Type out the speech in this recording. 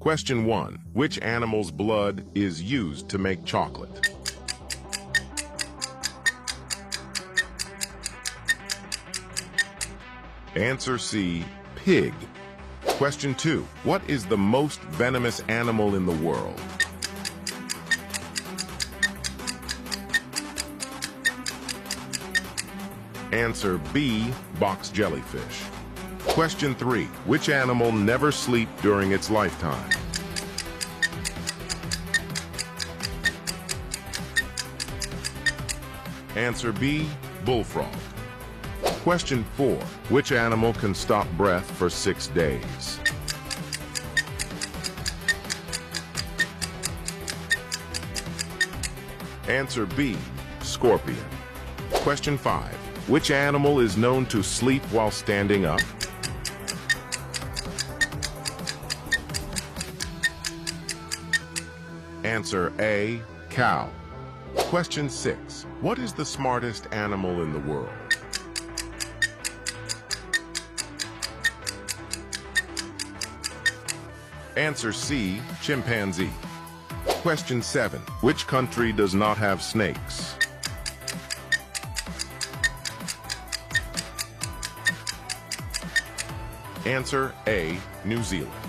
Question 1. Which animal's blood is used to make chocolate? Answer C. Pig. Question 2. What is the most venomous animal in the world? Answer B. Box jellyfish. Question 3. Which animal never sleeps during its lifetime? Answer B. Bullfrog. Question 4. Which animal can stop breath for 6 days? Answer B. Scorpion. Question 5. Which animal is known to sleep while standing up? Answer A. Cow. Question 6. What is the smartest animal in the world? Answer C. Chimpanzee. Question 7. Which country does not have snakes? Answer A. New Zealand.